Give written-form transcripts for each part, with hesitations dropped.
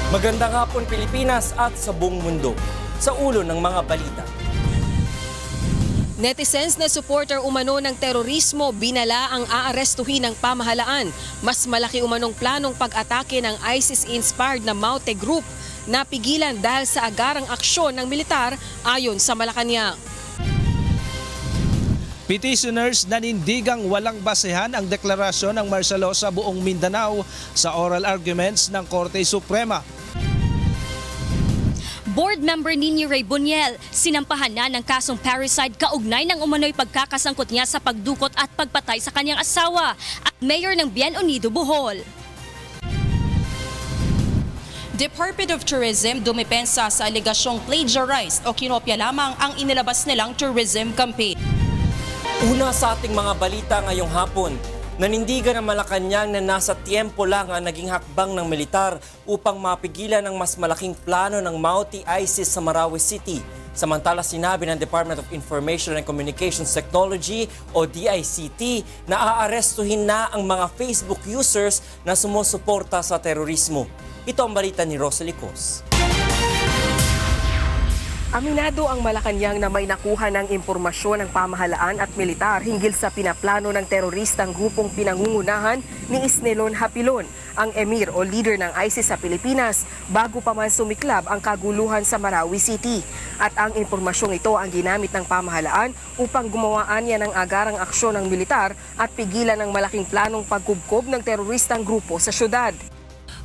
Magandang hapon Pilipinas at sa buong mundo. Sa ulo ng mga balita. Netizens na supporter umano ng terorismo binala ang aarestuhin ng pamahalaan. Mas malaki umanong planong pag-atake ng ISIS-inspired na Maute Group na pigilan dahil sa agarang aksyon ng militar ayon sa Malacanang. Petitioners nanindigang walang basehan ang deklarasyon ng martial law sa buong Mindanao sa oral arguments ng Korte Suprema. Board member Nini Ray Buniel, sinampahan na ng kasong parricide kaugnay ng umano'y pagkakasangkot niya sa pagdukot at pagpatay sa kanyang asawa at mayor ng Bien Unido, Bohol. Department of Tourism dumipensa sa alegasyong plagiarized o kinopya lamang ang inilabas nilang tourism campaign. Una sa ating mga balita ngayong hapon, nanindigan ng Malacanang na nasa tiempo lang ang naging hakbang ng militar upang mapigilan ang mas malaking plano ng Maute ISIS sa Marawi City. Samantala sinabi ng Department of Information and Communications Technology o DICT na aarestuhin na ang mga Facebook users na sumusuporta sa terorismo. Ito ang balita ni Rosalie Cos. Aminado ang Malacanang na may nakuha ng impormasyon ng pamahalaan at militar hinggil sa pinaplano ng teroristang grupong pinangungunahan ni Isnelon Hapilon, ang emir o leader ng ISIS sa Pilipinas, bago pa man sumiklab ang kaguluhan sa Marawi City. At ang impormasyong ito ang ginamit ng pamahalaan upang gumawaan niya ng agarang aksyon ng militar at pigilan ang malaking planong pagkubkob ng teroristang grupo sa syudad.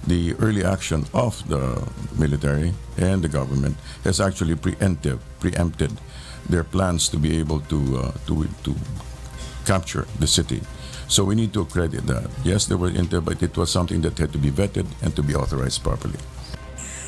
The early action of the military and the government has actually preempted their plans to be able to capture the city. So we need to credit that. Yes, they were intel, but it was something that had to be vetted and to be authorized properly.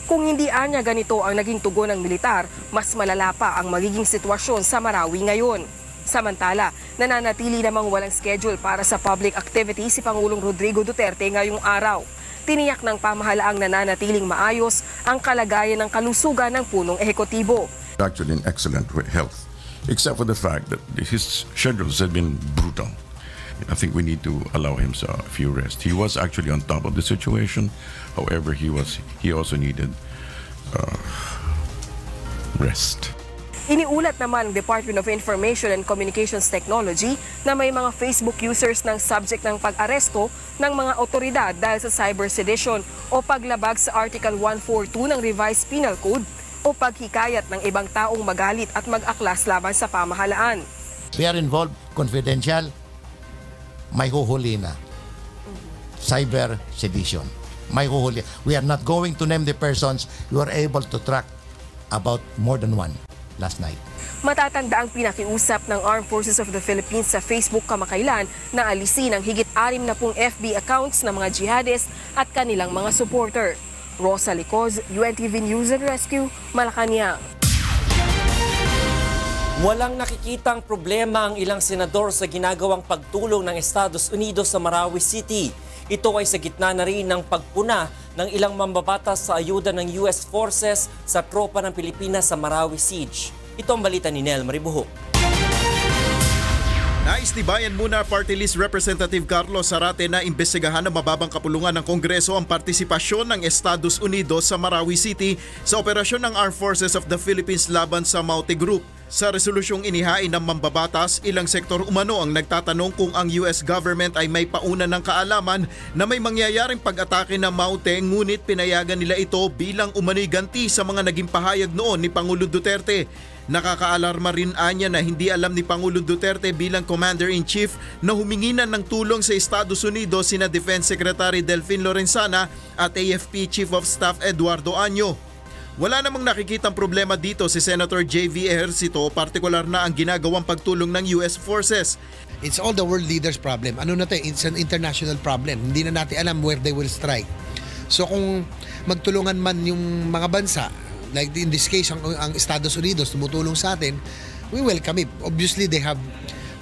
Kung hindi anya ganito ang naging tugon ng militar, mas malala pa ang magiging sitwasyon sa Marawi ngayon. Samantala, nananatili namang walang schedule para sa public activity si Pangulong Rodrigo Duterte ngayong araw. Tiniyak ng pamahalaang nananatiling maayos ang kalagayan ng kalusugan ng punong ehekutibo. Actually in excellent health, except for the fact that his schedules had been brutal. I think we need to allow him a few rest. He was actually on top of the situation. However, he also needed rest. Iniulat naman ng Department of Information and Communications Technology na may mga Facebook users ng subject ng pag-aresto ng mga otoridad dahil sa cyber sedition o paglabag sa Article 142 ng Revised Penal Code o paghikayat ng ibang taong magalit at mag-aklas laban sa pamahalaan. We are involved, confidential, may huhuli na. Cyber sedition, may huhuli. We are not going to name the persons. You are able to track about more than one last night. Matatanda ang pinakiusap ng Armed Forces of the Philippines sa Facebook kamakailan na alisin ang higit 60 FB accounts ng mga jihadist at kanilang mga supporter. Rosalie Cos, UNTV News and Rescue, Malacanang. Walang nakikitang problema ang ilang senador sa ginagawang pagtulong ng Estados Unidos sa Marawi City. Ito ay sa gitna na rin ng pagpuna ng ilang mambabatas sa ayuda ng US Forces sa tropa ng Pilipinas sa Marawi Siege. Ito ang balita ni Nel Maribuho. Naistibayan muna Party List Representative Carlos Zarate na imbestigahan ng mababang kapulungan ng Kongreso ang partisipasyon ng Estados Unidos sa Marawi City sa operasyon ng Armed Forces of the Philippines laban sa Maute Group. Sa resolusyong inihain ng mambabatas, ilang sektor umano ang nagtatanong kung ang US government ay may pauna ng kaalaman na may mangyayaring pag-atake ng Maute, ngunit pinayagan nila ito bilang umano'y ganti sa mga naging pahayag noon ni Pangulong Duterte. Nakakaalarma rin anya na hindi alam ni Pangulong Duterte bilang Commander-in-Chief na huminginan ng tulong sa Estados Unidos sina Defense Secretary Delfin Lorenzana at AFP Chief of Staff Eduardo Año. Wala namang nakikitang problema dito si Senator J.V. Ejercito, partikular na ang ginagawang pagtulong ng US Forces. It's all the world leaders' problem. Ano na 'to? It's an international problem. Hindi na natin alam where they will strike. So kung magtulungan man yung mga bansa, like in this case ang Estados Unidos tumutulong sa atin, we welcome it. Obviously they have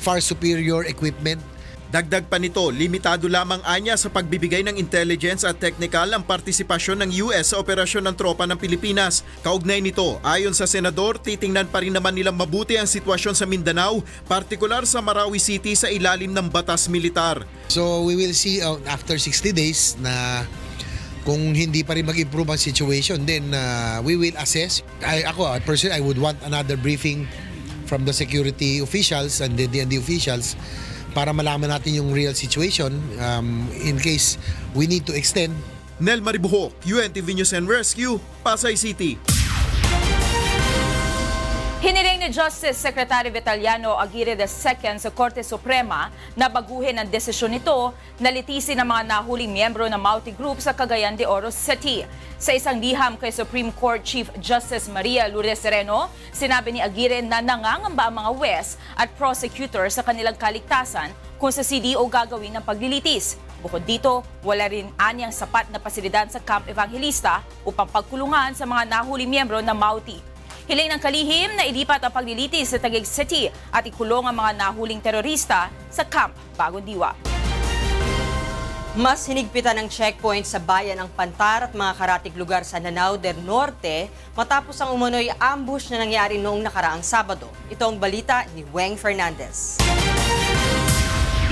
far superior equipment. Dagdag pa nito, limitado lamang anya sa pagbibigay ng intelligence at technical ang partisipasyon ng US sa operasyon ng tropa ng Pilipinas. Kaugnay nito, ayon sa senador, titingnan pa rin naman nilang mabuti ang sitwasyon sa Mindanao, partikular sa Marawi City sa ilalim ng batas militar. So we will see after 60 days na Kung hindi pa rin mag-improve ang situation, then we will assess. Personally, I would want another briefing from the security officials and the DND officials para malaman natin yung real situation in case we need to extend. Nel Maribuho, UNTV News and Rescue, Pasay City. Hiniling ni Justice Secretary Vitaliano Aguirre II sa Korte Suprema na baguhin ang desisyon nito na litisin ang mga nahuling miyembro ng Mauti Group sa Cagayan de Oro City. Sa isang liham kay Supreme Court Chief Justice Maria Lourdes Sereno, sinabi ni Aguirre na nangangamba ang mga wes at prosecutor sa kanilang kaligtasan kung sa CDO gagawin ng paglilitis. Bukod dito, wala rin anyang sapat na pasilidad sa Camp Evangelista upang pagkulungan sa mga nahuling miyembro ng Mauti. Hiling ng kalihim na ilipat ang paglilitis sa Taguig City at ikulong ang mga nahuling terorista sa Camp Bagong Diwa. Mas hinigpitan ng checkpoint sa bayan ng Pantar at mga karatig lugar sa Lanao del Norte matapos ang umano'y ambush na nangyari noong nakaraang Sabado. Ito ang balita ni Weng Fernandez.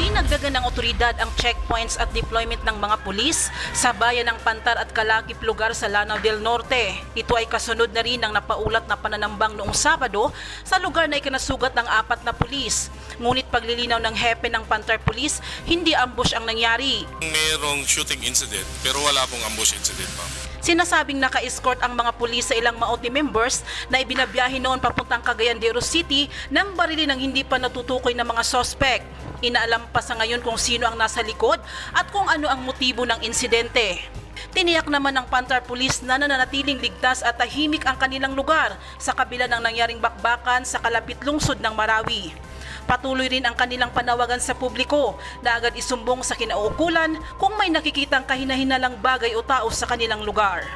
Dinagdagan ng otoridad ang checkpoints at deployment ng mga pulis sa bayan ng Pantar at kalakip lugar sa Lanao del Norte. Ito ay kasunod na rin ng napaulat na pananambang noong Sabado sa lugar na ikinasugat ng 4 na pulis. Ngunit paglilinaw ng hepe ng Pantar Police, hindi ambush ang nangyari. Mayroong shooting incident pero wala pong ambush incident, ma'am. Sinasabing naka-escort ang mga pulis sa ilang Mauti members na ibinabiyahe noon papuntang Cagayan de Oro City nang barili ng hindi pa natutukoy na mga sospek. Inaalam pa sa ngayon kung sino ang nasa likod at kung ano ang motibo ng insidente. Tiniyak naman ng Pantar Police na nananatiling ligtas at tahimik ang kanilang lugar sa kabila ng nangyaring bakbakan sa kalapit lungsod ng Marawi. Patuloy rin ang kanilang panawagan sa publiko na agad isumbong sa kinauukulan kung may nakikitang kahinahinalang bagay o tao sa kanilang lugar.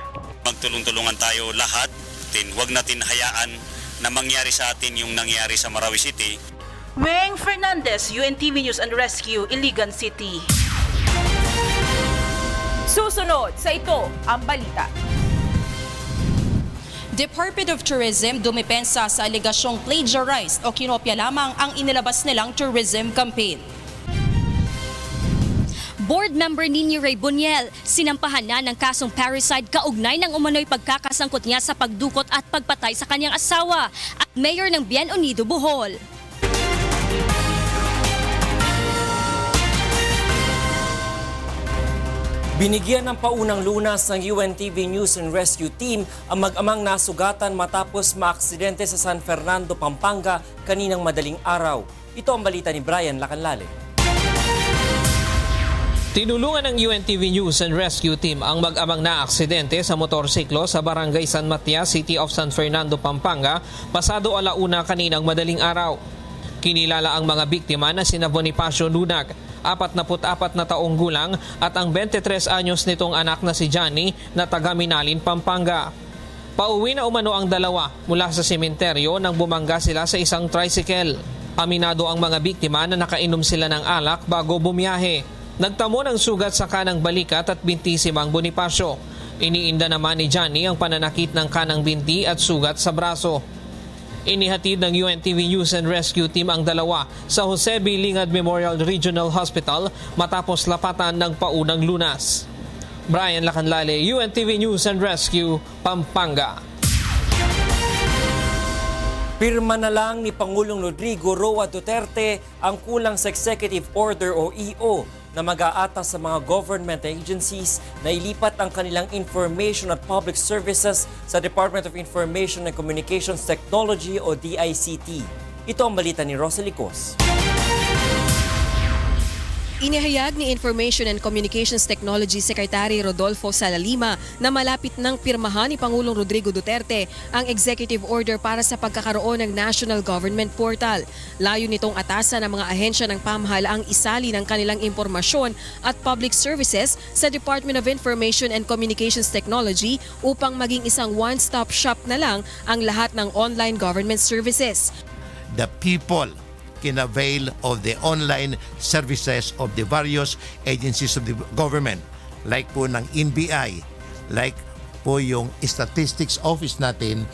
Magtulong-tulungan tayo lahat, huwag natin hayaan na mangyari sa atin yung nangyari sa Marawi City. Weng Fernandez, UNTV News and Rescue, Iligan City. Susunod sa ito ang balita. Department of Tourism dumipensa sa alegasyong plagiarized o kinopya lamang ang inilabas nilang tourism campaign. Board member Nini Ray Buniel, sinampahan na ng kasong parricide kaugnay ng umano'y pagkakasangkot niya sa pagdukot at pagpatay sa kanyang asawa at mayor ng Bien Unido, Bohol. Binigyan ng paunang lunas ng UNTV News and Rescue Team ang mag-amang nasugatan matapos maaksidente sa San Fernando, Pampanga kaninang madaling araw. Ito ang balita ni Brian Lacanlale. Tinulungan ng UNTV News and Rescue Team ang mag-amang naaksidente sa motorsiklo sa Barangay San Matias, City of San Fernando, Pampanga, pasado 1:00 kaninang madaling araw. Kinilala ang mga biktima na sina Bonifacio Lunag, 44 na taong gulang at ang 23 anyos nitong anak na si Johnny na taga Minalin, Pampanga. Pauwi na umano ang dalawa mula sa sementeryo nang bumangga sila sa isang tricycle. Aminado ang mga biktima na nakainom sila ng alak bago bumiyahe. Nagtamo ng sugat sa kanang balikat at binti si Mang Bonifacio. Iniinda naman ni Johnny ang pananakit ng kanang binti at sugat sa braso. Inihatid ng UNTV News and Rescue Team ang dalawa sa Jose B. Lingad Memorial Regional Hospital matapos lapatan ng paunang lunas. Brian Lacanlale, UNTV News and Rescue, Pampanga. Pirma na lang ni Pangulong Rodrigo Roa Duterte ang kulang sa Executive Order o EO na mag-aatas sa mga government agencies na ilipat ang kanilang information at public services sa Department of Information and Communications Technology o DICT. Ito ang balita ni Rosalie Cos. Inihayag ni Information and Communications Technology Secretary Rodolfo Sala Lima na malapit ng pirmahan ni Pangulong Rodrigo Duterte ang executive order para sa pagkakaroon ng National Government Portal. Layo nitong atasan ng mga ahensya ng pamahalaang isali ng kanilang impormasyon at public services sa Department of Information and Communications Technology upang maging isang one-stop shop na lang ang lahat ng online government services. The people can avail of the online services of the various agencies of the government, like po ng NBI, like po yung Statistics Office natin.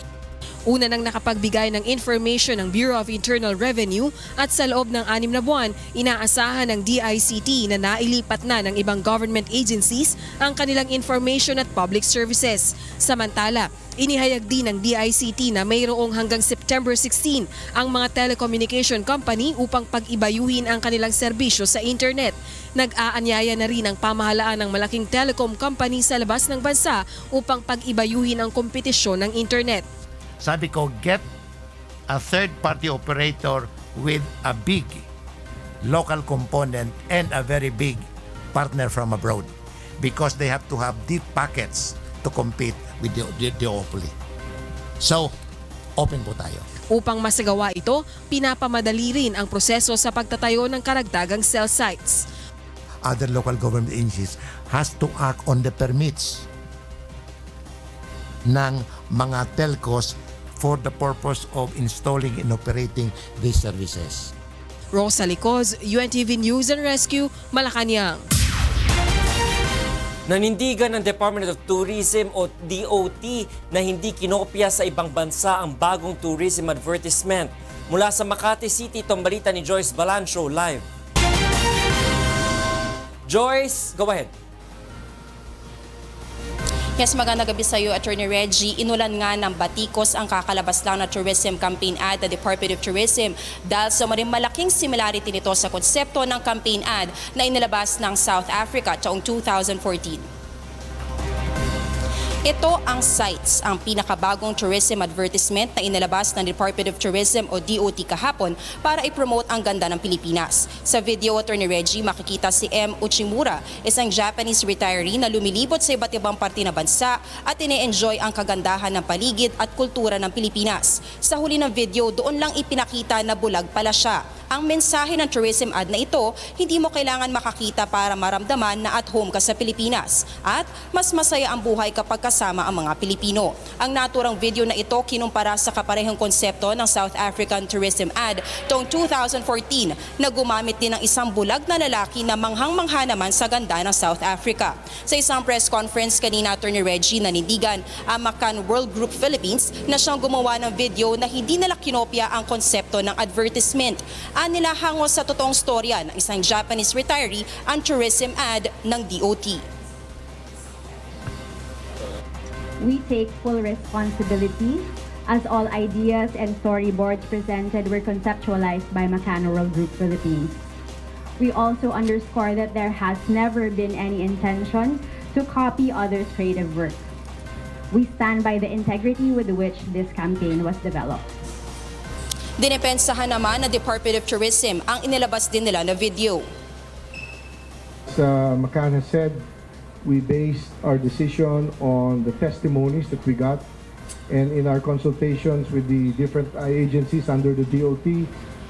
Una nang nakapagbigay ng information ng Bureau of Internal Revenue at sa loob ng 6 na buwan, inaasahan ng DICT na nailipat na ng ibang government agencies ang kanilang information at public services. Samantala, inihayag din ng DICT na mayroong hanggang September 16 ang mga telecommunication company upang pag-ibayuhin ang kanilang serbisyo sa internet. Nag-aanyaya na rin ang pamahalaan ng malaking telecom company sa labas ng bansa upang pag-ibayuhin ang kompetisyon ng internet. Sabi ko, get a third-party operator with a big local component and a very big partner from abroad because they have to have deep packets to compete with the duopoly. So, open po tayo. Upang masagawa ito, pinapamadali rin ang proseso sa pagtatayo ng karagdagang cell sites. Other local government agencies has to act on the permits ng mga telcos for the purpose of installing and operating these services. Rosa Licoz, UNTV News and Rescue, Malacanang. Nanindigan ng Department of Tourism o DOT na hindi kinopya sa ibang bansa ang bagong tourism advertisement. Mula sa Makati City, itong balita ni Joyce Balancho live. Joyce, go ahead. Yes, magandang gabi sa iyo, Attorney Reggie. Inulan nga ng batikos ang kakalabas lang na tourism campaign ad ng Department of Tourism dahil sa malaking similarity nito sa konsepto ng campaign ad na inilabas ng South Africa taong 2014. Ito ang sites, ang pinakabagong tourism advertisement na inilabas ng Department of Tourism o DOT kahapon para i-promote ang ganda ng Pilipinas. Sa video, Attorney Reggie, makikita si M. Uchimura, isang Japanese retiree na lumilibot sa iba't ibang parte ng bansa at ine-enjoy ang kagandahan ng paligid at kultura ng Pilipinas. Sa huli ng video, doon lang ipinakita na bulag pala siya. Ang mensahe ng tourism ad na ito, hindi mo kailangan makakita para maramdaman na at home ka sa Pilipinas at mas masaya ang buhay kapag kasama ang mga Pilipino. Ang naturang video na ito kinumpara sa kaparehong konsepto ng South African tourism ad taong 2014 na gumamit din ng isang bulag na lalaki na manghang-mangha naman sa ganda ng South Africa. Sa isang press conference kanina, Attorney Reggie, nanindigan ang McCann World Group Philippines na siyang gumawa ng video na hindi nila kinopya ang konsepto ng advertisement. Nila hango sa totoong storya ng isang Japanese retiree ang tourism ad ng DOT. We take full responsibility as all ideas and storyboards presented were conceptualized by McCann World Group Philippines. We also underscore that there has never been any intention to copy others' creative work. We stand by the integrity with which this campaign was developed. Dinepensahan naman ng Department of Tourism ang inilabas din nila na video. As McCann has said, we based our decision on the testimonies that we got, and in our consultations with the different agencies under the DOT,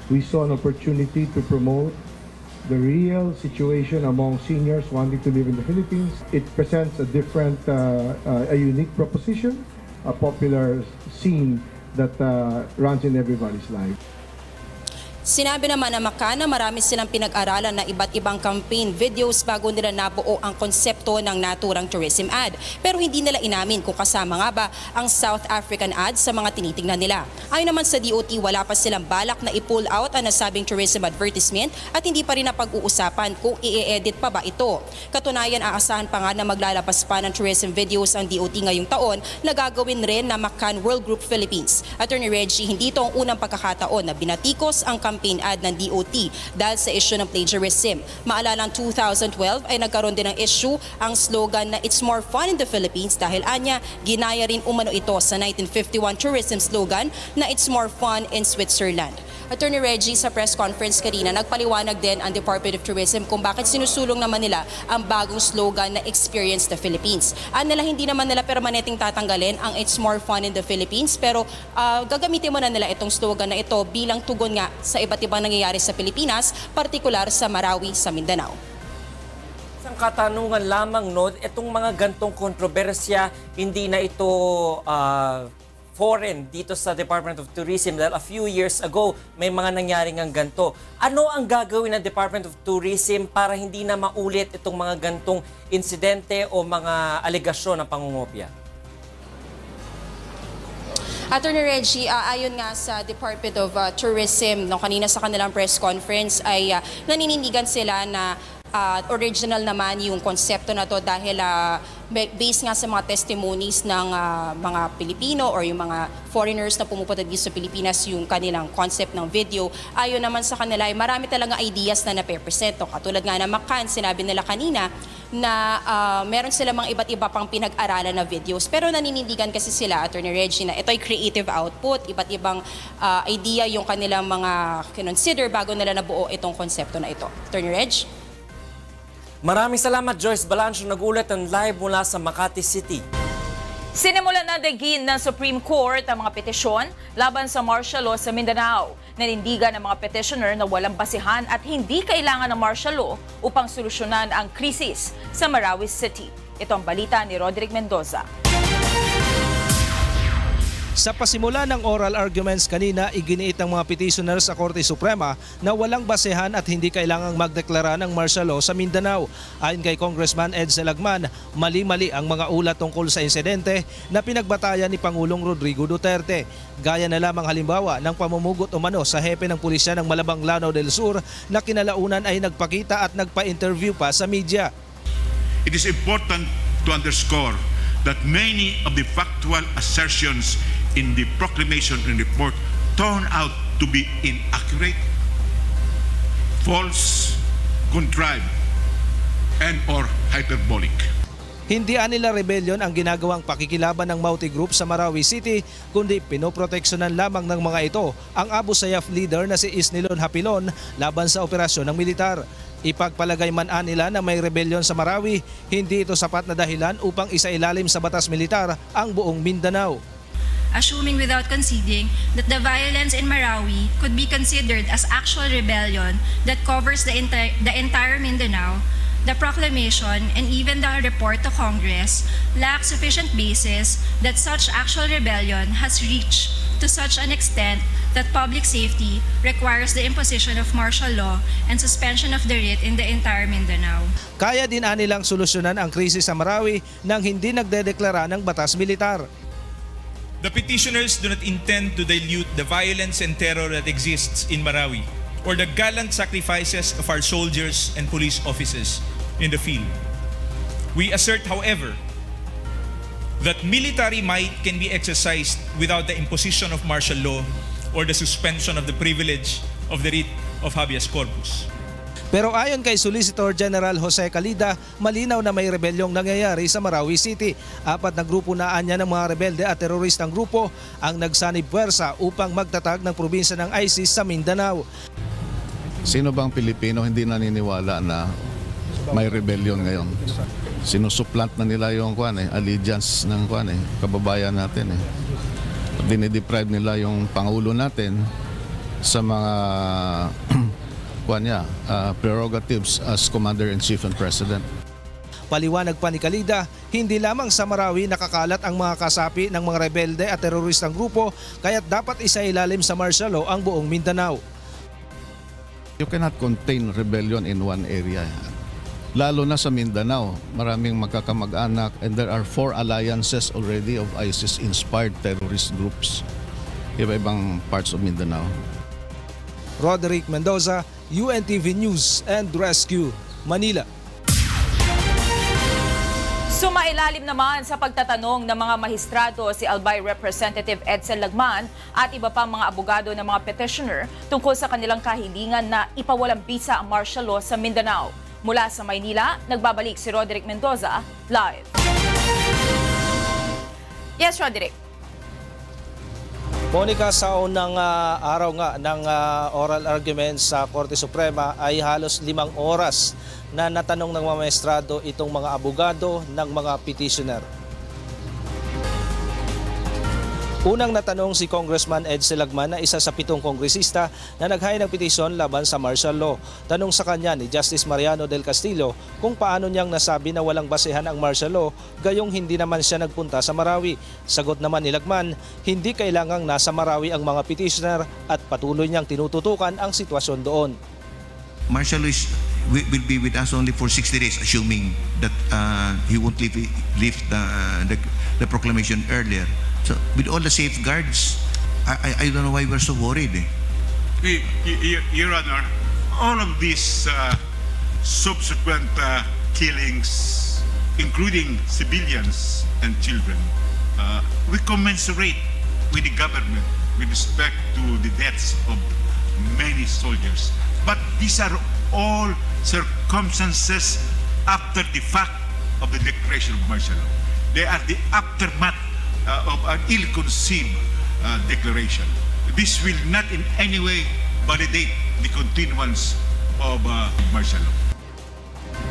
we saw an opportunity to promote the real situation among seniors wanting to live in the Philippines. It presents a different, a unique proposition, a popular scene that runs in everybody's life. Sinabi naman ng McCann na marami silang pinag-aralan na iba't ibang campaign videos bago nila nabuo ang konsepto ng naturang tourism ad. Pero hindi nila inamin kung kasama nga ba ang South African ad sa mga tinitingnan nila. Ayon naman sa DOT, wala pa silang balak na i-pull out ang nasabing tourism advertisement at hindi pa rin napag-uusapan kung i-edit pa ba ito. Katunayan, aasahan pa nga na maglalabas pa ng tourism videos ang DOT ngayong taon na gagawin rin na McCann World Group Philippines. Attorney Reggie, hindi ito ang unang pagkakataon na binatikos ang campaign ad ng DOT dahil sa issue ng plagiarism. Maalala, 2012 ay nagkaroon din ng issue ang slogan na "It's more fun in the Philippines" dahil anya ginaya rin umano ito sa 1951 tourism slogan na "It's more fun in Switzerland." Attorney Reggie, sa press conference kanina, nagpaliwanag din ang Department of Tourism kung bakit sinusulong naman nila ang bagong slogan na "Experience the Philippines". Nila hindi naman nila permanenteng tatanggalin ang "It's more fun in the Philippines", pero gagamitin mo na nila itong slogan na ito bilang tugon nga sa iba't ibang nangyayari sa Pilipinas, partikular sa Marawi, sa Mindanao. Isang katanungan lamang, no, itong mga gantong kontrobersya, hindi na ito foreign dito sa Department of Tourism dahil a few years ago may mga nangyaring ang ganto. Ano ang gagawin ng Department of Tourism para hindi na maulit itong mga gantong insidente o mga alegasyon ng pangungopia? Attorney Reggie, ayon nga sa Department of Tourism, kanina sa kanilang press conference ay naninindigan sila na original naman yung konsepto na to dahil based nga sa mga testimonies ng mga Pilipino or yung mga foreigners na pumupunta dito sa Pilipinas, yung kanilang concept ng video. Ayon naman sa kanila ay marami talaga ideas na napepresento. Katulad nga na Macan, sinabi nila kanina na meron sila mga iba't iba pang pinag-aralan na videos. Pero naninindigan kasi sila, Attorney Reggie, na ito ay creative output, iba't ibang idea yung kanilang mga consider bago nila nabuo itong konsepto na ito. Attorney Reg? Maraming salamat, Joyce Balancho, nag-ulat ng live mula sa Makati City. Sinimulan na digin ng Supreme Court ang mga petisyon laban sa martial law sa Mindanao. Nanindigan ng mga petitioner na walang basihan at hindi kailangan ng martial law upang solusyonan ang krisis sa Marawi City. Ito ang balita ni Roderick Mendoza. Sa pasimula ng oral arguments kanina, iginiit ng mga petitioner sa Korte Suprema na walang basehan at hindi kailangang magdeklara ng martial law sa Mindanao. Ayon kay Congressman Ed Selagman, mali-mali ang mga ulat tungkol sa insidente na pinagbatayan ni Pangulong Rodrigo Duterte. Gaya na lamang halimbawa ng pamumugot umano sa hepe ng pulisya ng Malabang Lanao del Sur na kinalaunan ay nagpakita at nagpa-interview pa sa media. It is important to underscore that many of the factual assertions in the proclamation and report turn out to be inaccurate, false, contrived, and or hyperbolic. Hindi nila rebellion ang ginagawang pakikilaban ng Mauti Group sa Marawi City, kundi pinoproteksyonan lamang ng mga ito ang Abu Sayyaf leader na si Isnilon Hapilon laban sa operasyon ng militar. Ipagpalagay man nila na may rebellion sa Marawi, hindi ito sapat na dahilan upang isailalim sa batas militar ang buong Mindanao. Assuming without conceding that the violence in Marawi could be considered as actual rebellion that covers the entire Mindanao, the proclamation and even the report to Congress lack sufficient basis that such actual rebellion has reached to such an extent that public safety requires the imposition of martial law and suspension of the writ in the entire Mindanao. Kaya din nilang solusyonan ang krisis sa Marawi nang hindi nagdedeklara ng batas militar. The petitioners do not intend to dilute the violence and terror that exists in Marawi or the gallant sacrifices of our soldiers and police officers in the field. We assert, however, that military might can be exercised without the imposition of martial law or the suspension of the privilege of the writ of habeas corpus. Pero ayon kay Solicitor General Jose Calida, malinaw na may rebelyong nangyayari sa Marawi City. 4 na grupo na anya ng mga rebelde at teroristang grupo ang nagsanib puwersa upang magtatag ng probinsya ng ISIS sa Mindanao. Sino bang Pilipino hindi naniniwala na may rebellion ngayon? Sinusuplant na nila yung allegiance ng kababayan natin. Dinideprive nila yung Pangulo natin sa mga prerogatives as Commander-in-Chief and President. Paliwanag pa ni Calida, hindi lamang sa Marawi nakakalat ang mga kasapi ng mga rebelde at teroristang grupo, kaya't dapat isailalim sa martial law ang buong Mindanao. You cannot contain rebellion in one area. Lalo na sa Mindanao, maraming magkakamag-anak and there are 4 alliances already of ISIS-inspired terrorist groups iba-ibang parts of Mindanao. Roderick Mendoza, UNTV News and Rescue, Manila. Sumailalim naman sa pagtatanong ng mga mahistrado si Albay Representative Edsel Lagman at iba pang mga abogado ng mga petitioner tungkol sa kanilang kahilingan na ipawalang bisa ang martial law sa Mindanao. Mula sa Maynila, nagbabalik si Roderick Mendoza, live. Yes, Roderick. Monica, sa unang araw nga ng oral arguments sa Korte Suprema ay halos 5 oras na natanong ng mga maestrado itong mga abogado ng mga petitioner. Unang natanong si Congressman Ed Selagman na isa sa 7 kongresista na naghain ng petisyon laban sa martial law. Tanong sa kanya ni Justice Mariano del Castillo kung paano niyang nasabi na walang basehan ang martial law gayong hindi naman siya nagpunta sa Marawi. Sagot naman ni Lagman, hindi kailangang nasa Marawi ang mga petitioner at patuloy niyang tinututukan ang sitwasyon doon. Martial law will be with us only for 60 days assuming that he won't lift the proclamation earlier. So with all the safeguards, I don't know why we're so worried. Your Honor, all of these subsequent killings, including civilians and children, we commensurate with the government with respect to the deaths of many soldiers. But these are all circumstances after the fact of the declaration of martial law. They are the aftermath of an ill-conceived declaration. This will not in any way validate the continuance of martial law.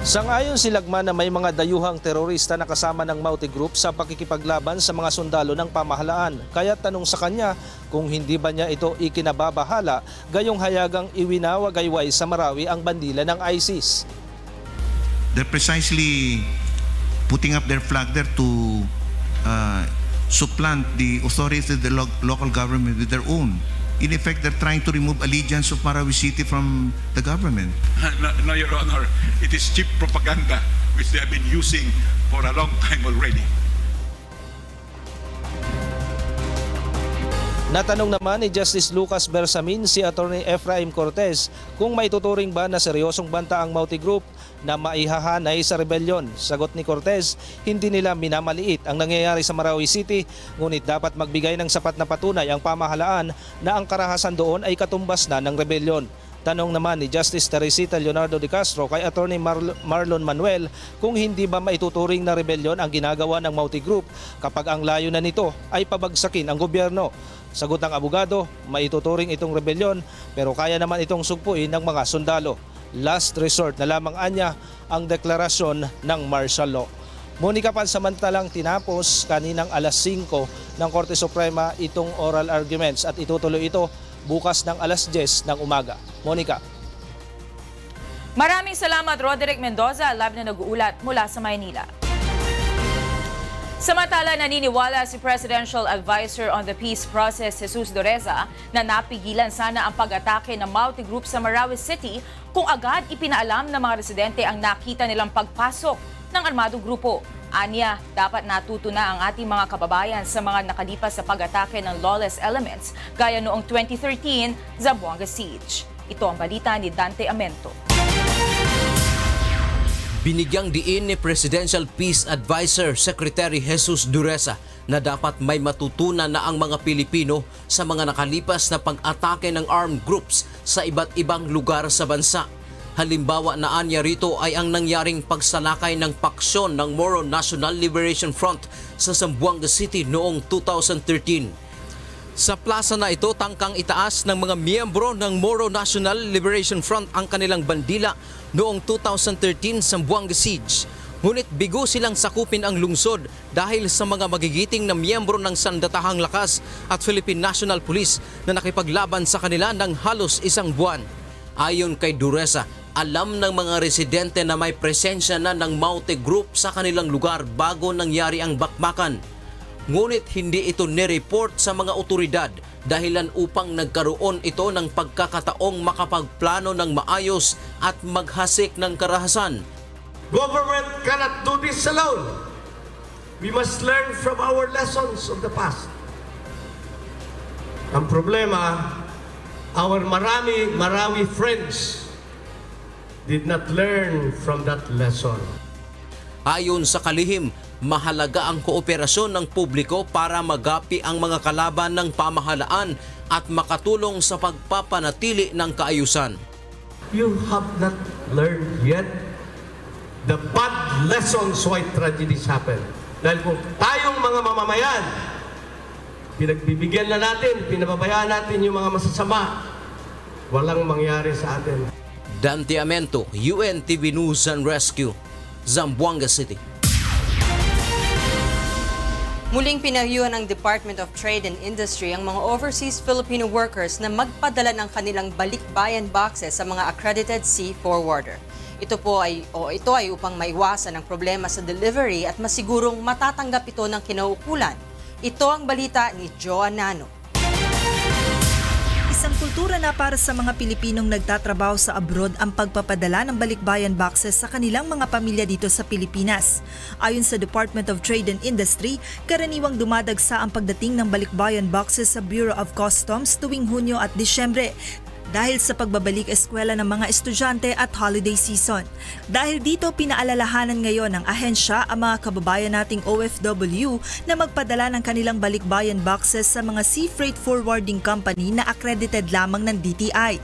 Sangayon si Lagman na may mga dayuhang terorista na kasama ng Mauti Group sa pakikipaglaban sa mga sundalo ng pamahalaan. Kaya tanong sa kanya kung hindi ba niya ito ikinababahala gayong hayagang iwinawagayway sa Marawi ang bandila ng ISIS. They're precisely putting up their flag there to supplant the authorities of the local government with their own. In effect, they're trying to remove allegiance of Marawi City from the government. No, Your Honor, it is cheap propaganda which they have been using for a long time already. Natanong naman ni Justice Lucas Bersamin si Attorney Efraim Cortez kung may tuturing ba na seryosong banta ang Mauti Group na maihahanay sa rebelyon. Sagot ni Cortez, hindi nila minamaliit ang nangyayari sa Marawi City, ngunit dapat magbigay ng sapat na patunay ang pamahalaan na ang karahasan doon ay katumbas na ng rebelyon. Tanong naman ni Justice Teresita Leonardo de Castro kay Attorney Marlon Manuel kung hindi ba maituturing na rebelyon ang ginagawa ng Mauti Group kapag ang layo na nito ay pabagsakin ang gobyerno. Sagot ng abogado, maituturing itong rebelyon pero kaya naman itong sugpuin ng mga sundalo. Last resort na lamang anya ang deklarasyon ng martial law. Monica, pansamantalang tinapos kaninang alas 5 ng Korte Suprema itong oral arguments at itutuloy ito bukas ng alas 10 ng umaga. Monica. Maraming salamat, Roderick Mendoza, live na nag-uulat mula sa Maynila. Samantala, naniniwala si Presidential Advisor on the Peace Process, Jesus Dureza, na napigilan sana ang pag-atake ng Mauti Group sa Marawi City kung agad ipinaalam ng mga residente ang nakita nilang pagpasok ng armadong grupo. Anya, dapat natuto na ang ating mga kababayan sa mga nakalipas sa pag-atake ng lawless elements gaya noong 2013 Zamboanga Siege. Ito ang balita ni Dante Amento. Binigyang diin ni Presidential Peace Advisor Secretary Jesus Dureza na dapat may matutunan na ang mga Pilipino sa mga nakalipas na pag-atake ng armed groups sa iba't ibang lugar sa bansa. Halimbawa na anya rito ay ang nangyaring pagsalakay ng paksyon ng Moro National Liberation Front sa Zamboanga City noong 2013. Sa plaza na ito, tangkang itaas ng mga miyembro ng Moro National Liberation Front ang kanilang bandila noong 2013 Zamboanga Siege. Ngunit bigo silang sakupin ang lungsod dahil sa mga magigiting na miyembro ng Sandatahang Lakas at Philippine National Police na nakipaglaban sa kanila ng halos isang buwan. Ayon kay Dureza, alam ng mga residente na may presensya na ng Mauti Group sa kanilang lugar bago nangyari ang bakbakan. Ngunit hindi ito nireport sa mga otoridad dahilan upang nagkaroon ito ng pagkakataong makapagplano ng maayos at maghasik ng karahasan. Government cannot do this alone. We must learn from our lessons of the past. Ang problema, our Marawi friends did not learn from that lesson. Ayon sa kalihim, mahalaga ang kooperasyon ng publiko para magapi ang mga kalaban ng pamahalaan at makatulong sa pagpapanatili ng kaayusan. You have not learned yet the bad lessons why tragedies happen. Dahil kung tayong mga mamamayan, pinagbibigyan na natin, pinababayaan natin yung mga masasama, walang mangyari sa atin. Dante Amento, UNTV News and Rescue, Zamboanga City. Muling pinahiyuhan ng Department of Trade and Industry ang mga overseas Filipino workers na magpadala ng kanilang balikbayan boxes sa mga accredited sea forwarder. Ito ay upang maiwasan ang problema sa delivery at masigurong matatanggap ito ng kinaukulan. Ito ang balita ni Joan Nano. Isang kultura na para sa mga Pilipinong nagtatrabaho sa abroad ang pagpapadala ng balikbayan boxes sa kanilang mga pamilya dito sa Pilipinas. Ayon sa Department of Trade and Industry, karaniwang dumadagsa ang pagdating ng balikbayan boxes sa Bureau of Customs tuwing Hunyo at Disyembre dahil sa pagbabalik eskwela ng mga estudyante at holiday season. Dahil dito, pinaalalahanan ngayon ng ahensya ang mga kababayan nating OFW na magpadala ng kanilang balikbayan boxes sa mga sea freight forwarding company na accredited lamang ng DTI.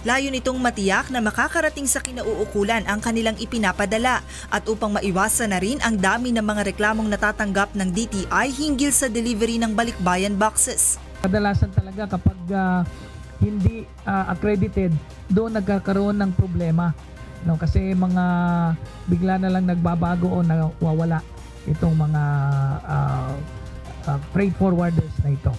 Layo nitong matiyak na makakarating sa kinauukulan ang kanilang ipinapadala at upang maiwasan na rin ang dami ng mga reklamong natatanggap ng DTI hinggil sa delivery ng balikbayan boxes. Kadalasan talaga kapag hindi accredited, doon nagkakaroon ng problema. No, kasi mga bigla na lang nagbabago o nawawala itong mga freight forwarders na ito.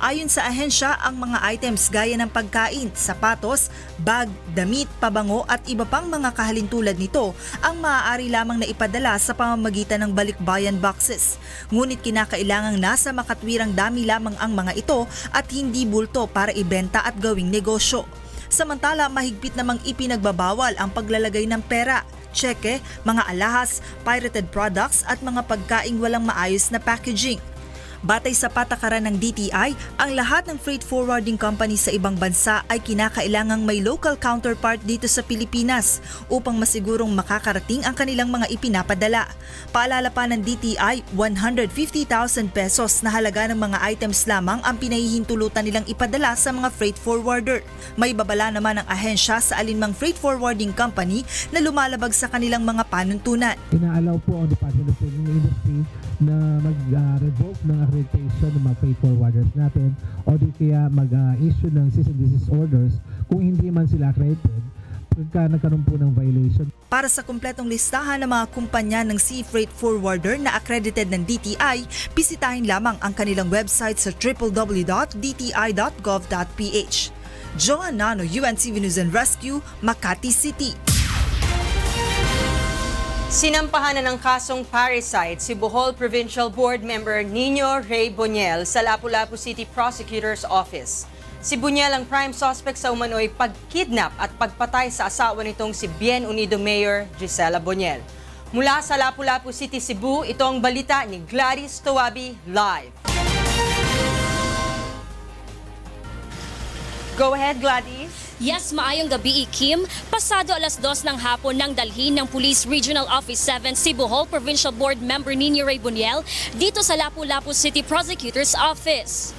Ayon sa ahensya, ang mga items gaya ng pagkain, sapatos, bag, damit, pabango at iba pang mga kahalintulad nito ang maaari lamang na ipadala sa pamamagitan ng balikbayan boxes. Ngunit kinakailangang nasa makatwirang dami lamang ang mga ito at hindi bulto para ibenta at gawing negosyo. Samantala, mahigpit namang ipinagbabawal ang paglalagay ng pera, tseke, mga alahas, pirated products at mga pagkaing walang maayos na packaging. Batay sa patakaran ng DTI, ang lahat ng freight forwarding company sa ibang bansa ay kinakailangang may local counterpart dito sa Pilipinas upang masigurong makakarating ang kanilang mga ipinapadala. Paalala pa ng DTI, 150,000 pesos na halaga ng mga items lamang ang pinahihintulutan nilang ipadala sa mga freight forwarder. May babala naman ang ahensya sa alinmang freight forwarding company na lumalabag sa kanilang mga panuntunan. Inaalaw po ang Department of Trade and Industry na mag-revoke ng accreditation ng mga freight forwarders natin o di kaya mag-issue ng cease and desist orders kung hindi man sila accredited pagka nagkaroon po ng violation. Para sa kumpletong listahan ng mga kumpanya ng sea freight forwarder na accredited ng DTI, bisitahin lamang ang kanilang website sa www.dti.gov.ph. Joan Nano, UNTV News and Rescue, Makati City. Sinampahan na ng kasong parricide si Bohol Provincial Board Member Nino Ray Boniel sa Lapu-Lapu City Prosecutor's Office. Si Boniel ang prime suspect sa umano'y pagkidnap at pagpatay sa asawa nitong si Bien Unido Mayor Gisela Boniel. Mula sa Lapu-Lapu City, Cebu, ito ang balita ni Gladys Tawabi live. Go ahead, Gladys. Yes, maayong gabi, Kim. Pasado alas 2 ng hapon nang dalhin ng Police Regional Office 7 si Bohol Provincial Board Member Nino Ray Boniel dito sa Lapu-Lapu City Prosecutor's Office.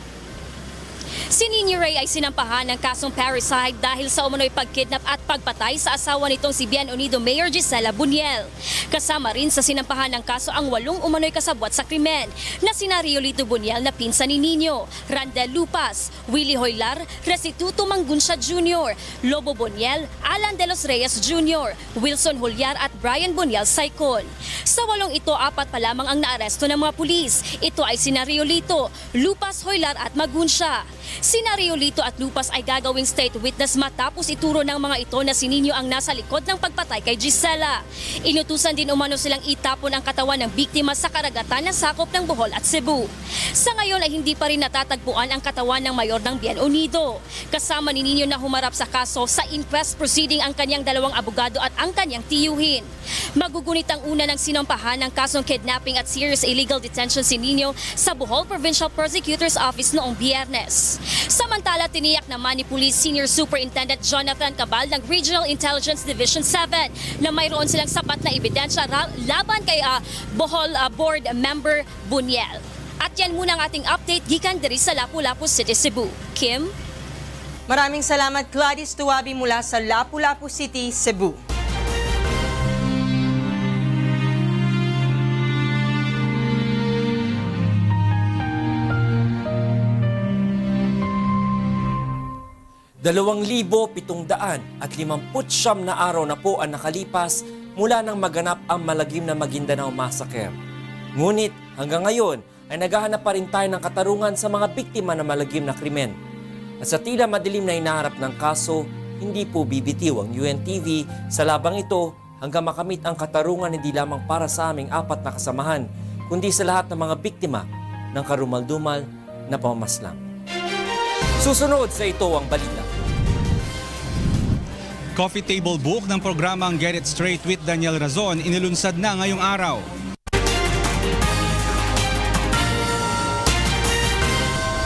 Si Nino Ray ay sinampahan ng kasong parricide dahil sa umano'y pagkidnap at pagpatay sa asawa nitong si Bien Unido Mayor Gisela Boniel. Kasama rin sa sinampahan ng kaso ang 8 umano'y kasabwat sa krimen na sina Riolito Boniel na pinsan ni Nino, Randel Lupas, Willie Hoylar, Restituto Mangunsya Jr., Lobo Boniel, Alan De Los Reyes Jr., Wilson Hulyar at Brian Boniel Saicon. Sa 8 ito, 4 pa lamang ang naaresto ng mga pulis. Ito ay sina Riolito, Lupas, Hoylar at Magunsya. Sina Riolito at Lupas ay gagawing state witness matapos ituro ng mga ito na si Nino ang nasa likod ng pagpatay kay Gisela. Inutusan din umano silang itapon ang katawan ng biktima sa karagatan ng sakop ng Bohol at Cebu. Sa ngayon ay hindi pa rin natatagpuan ang katawan ng mayor ng Bien Unido. Kasama ni Nino na humarap sa kaso sa inquest proceeding ang kanyang 2 abogado at ang kanyang tiyuhin. Magugunit ang una ng sinampahan ng kasong kidnapping at serious illegal detention si Nino sa Bohol Provincial Prosecutor's Office noong Biyernes. Samantala, tiniyak naman ni Police Senior Superintendent Jonathan Cabal ng Regional Intelligence Division 7 na mayroon silang sapat na ebidensya laban kay Bohol Board Member Boniel. At yan muna ang ating update gikan diri sa Lapu-Lapu City, Cebu. Kim? Maraming salamat, Gladys Tawabi mula sa Lapu-Lapu City, Cebu. ₱2,759 na araw na po ang nakalipas mula nang maganap ang malagim na Maguindanao Massacre. Ngunit hanggang ngayon ay naghahanap pa rin tayo ng katarungan sa mga biktima ng malagim na krimen. At sa tila madilim na hinaharap ng kaso, hindi po bibitiw ang UNTV sa labang ito hanggang makamit ang katarungan hindi lamang para sa aming 4 na kasamahan, kundi sa lahat ng mga biktima ng karumal-dumal na pamamaslang. Susunod sa ito ang balita. Coffee table book ng programang Get It Straight with Daniel Razon inilunsad na ngayong araw.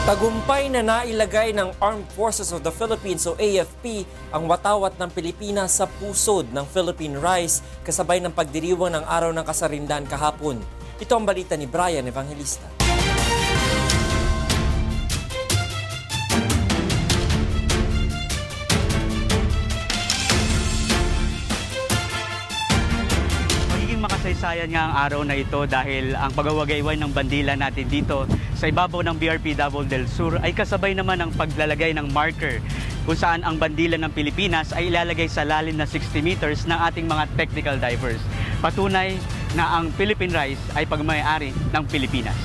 Tagumpay na nailagay ng Armed Forces of the Philippines o AFP ang watawat ng Pilipinas sa pusod ng Philippine Rise kasabay ng pagdiriwang ng Araw ng Kasarinlan kahapon. Ito ang balita ni Brian Evangelista. Makasaysayan nga ang araw na ito dahil ang pagwawagayway ng bandila natin dito sa ibabaw ng BRP Davao del Sur ay kasabay naman ng paglalagay ng marker kung saan ang bandila ng Pilipinas ay ilalagay sa lalim na 60 meters ng ating mga technical divers. Patunay na ang Philippine Rise ay pagmamay-ari ng Pilipinas.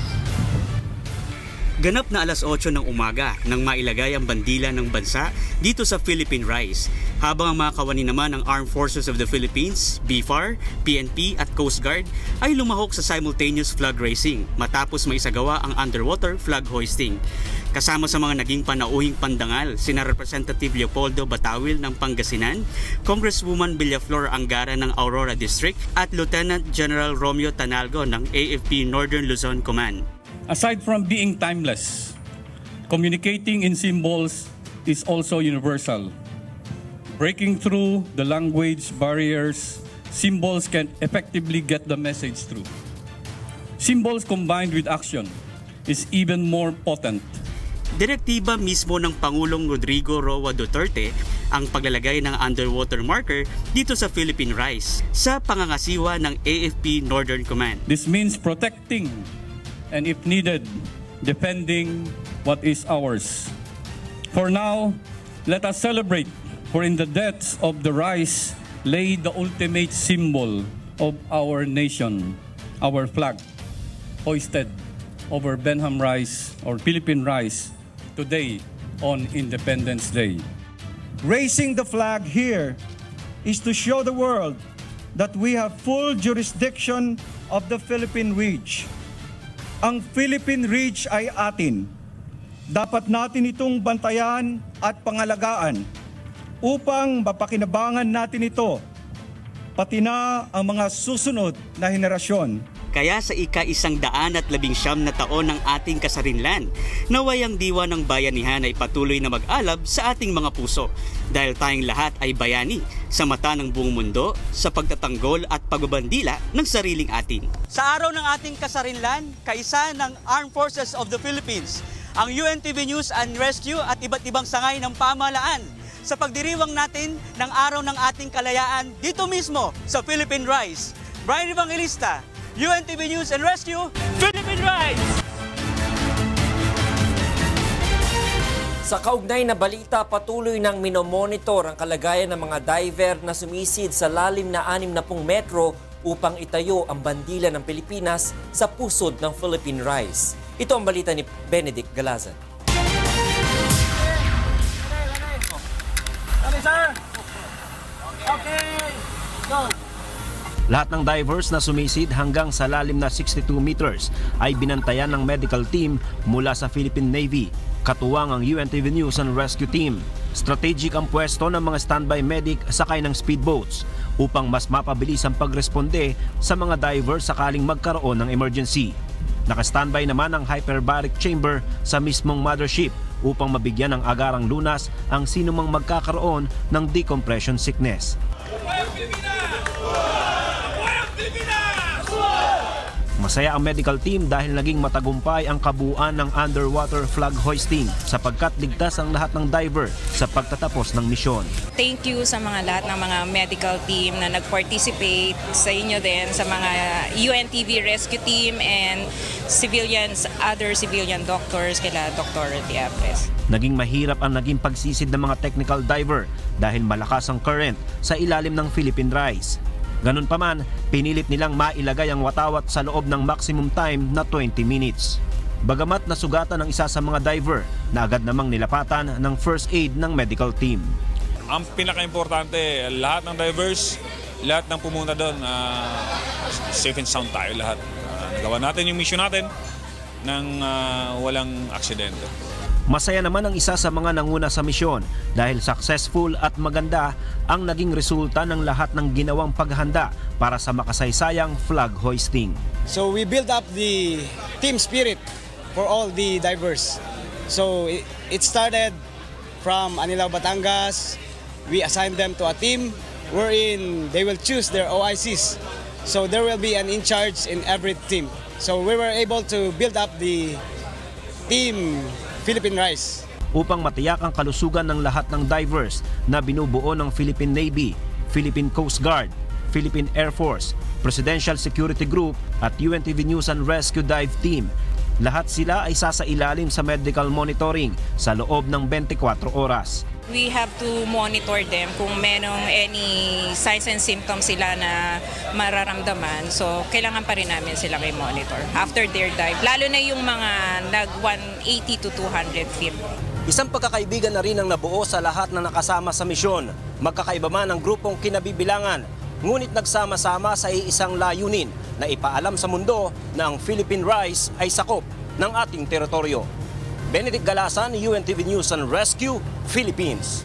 Ganap na alas 8 ng umaga nang mailagay ang bandila ng bansa dito sa Philippine Rise. Habang ang mga kawani naman ng Armed Forces of the Philippines, BFAR, PNP at Coast Guard ay lumahok sa simultaneous flag raising matapos maisagawa ang underwater flag hoisting. Kasama sa mga naging panauhing pandangal, sina Representative Leopoldo Batawil ng Pangasinan, Congresswoman Villaflor Angara ng Aurora District at Lieutenant General Romeo Tanalgo ng AFP Northern Luzon Command. Aside from being timeless, communicating in symbols is also universal. Breaking through the language barriers, symbols can effectively get the message through. Symbols combined with action is even more potent. Direktiba mismo ng Pangulong Rodrigo Roa Duterte ang paglalagay ng underwater marker dito sa Philippine Rise sa pangangasiwa ng AFP Northern Command. This means protecting and if needed, defending what is ours. For now, let us celebrate, for in the depths of the rise lay the ultimate symbol of our nation, our flag, hoisted over Benham Rise or Philippine Rise today on Independence Day. Raising the flag here is to show the world that we have full jurisdiction of the Philippine Ridge. Ang Philippine Ridge ay atin. Dapat natin itong bantayan at pangalagaan upang mapakinabangan natin ito, pati na ang mga susunod na henerasyon. Kaya sa ika-119 na taon ng ating kasarinlan, naway ang diwa ng bayanihan ay patuloy na mag-alab sa ating mga puso dahil tayong lahat ay bayani sa mata ng buong mundo sa pagtatanggol at pagbabandila ng sariling atin. Sa araw ng ating kasarinlan, kaisa ng Armed Forces of the Philippines, ang UNTV News and Rescue at iba't ibang sangay ng pamahalaan sa pagdiriwang natin ng araw ng ating kalayaan dito mismo sa Philippine Rise. Brian Evangelista, UNTV News and Rescue, Philippine Rise! Sa kaugnay na balita, patuloy nang minomonitor ang kalagayan ng mga diver na sumisid sa lalim na 60 metro upang itayo ang bandila ng Pilipinas sa pusod ng Philippine Rise. Ito ang balita ni Benedict Galazan. Okay, sir. Okay, go. Lahat ng divers na sumisid hanggang sa lalim na 62 meters ay binantayan ng medical team mula sa Philippine Navy, katuwang ang UNTV News and Rescue Team. Strategic ang pwesto ng mga standby medic sakay ng speedboats upang mas mapabilis ang pagresponde sa mga divers sakaling magkaroon ng emergency. Naka-standby naman ang hyperbaric chamber sa mismong mothership upang mabigyan ng agarang lunas ang sinumang magkakaroon ng decompression sickness. Masaya ang medical team dahil naging matagumpay ang kabuuan ng underwater flag hoisting sapagkat ligtas ang lahat ng diver sa pagtatapos ng misyon. Thank you sa mga lahat ng mga medical team na nag-participate, sa inyo din, sa mga UNTV rescue team and civilians, other civilian doctors, kila Dr. Diabres. Naging mahirap ang naging pagsisid ng mga technical diver dahil malakas ang current sa ilalim ng Philippine Rise. Ganun pa man, pinilit nilang mailagay ang watawat sa loob ng maximum time na 20 minutes. Bagamat nasugatan ng isa sa mga diver na agad namang nilapatan ng first aid ng medical team. Ang pinaka-importante, lahat ng divers, lahat ng pumunta doon, safe and sound tayo lahat. Nagawa natin yung mission natin ng walang aksidente. Masaya naman ang isa sa mga nanguna sa misyon dahil successful at maganda ang naging resulta ng lahat ng ginawang paghahanda para sa makasaysayang flag hoisting. So we build up the team spirit for all the divers. So it started from Anilao, Batangas. We assigned them to a team wherein they will choose their OICs. So there will be an in charge in every team. So we were able to build up the team Philippine Rise. Upang matiyak ang kalusugan ng lahat ng divers na binubuo ng Philippine Navy, Philippine Coast Guard, Philippine Air Force, Presidential Security Group at UNTV News and Rescue Dive Team. Lahat sila ay sasailalim sa medical monitoring sa loob ng 24 oras. We have to monitor them kung merong any signs and symptoms sila na mararamdaman. So, kailangan pa rin namin sila i-monitor after their dive. Lalo na yung mga nag-180 to 200 feet. Isang pagkakaibigan na rin ang nabuo sa lahat na nakasama sa misyon. Magkakaiba man ang grupong kinabibilangan, ngunit nagsama-sama sa iisang layunin na ipaalam sa mundo na ang Philippine Rise ay sakop ng ating teritoryo. Benedict Galasan, UNTV News and Rescue, Philippines.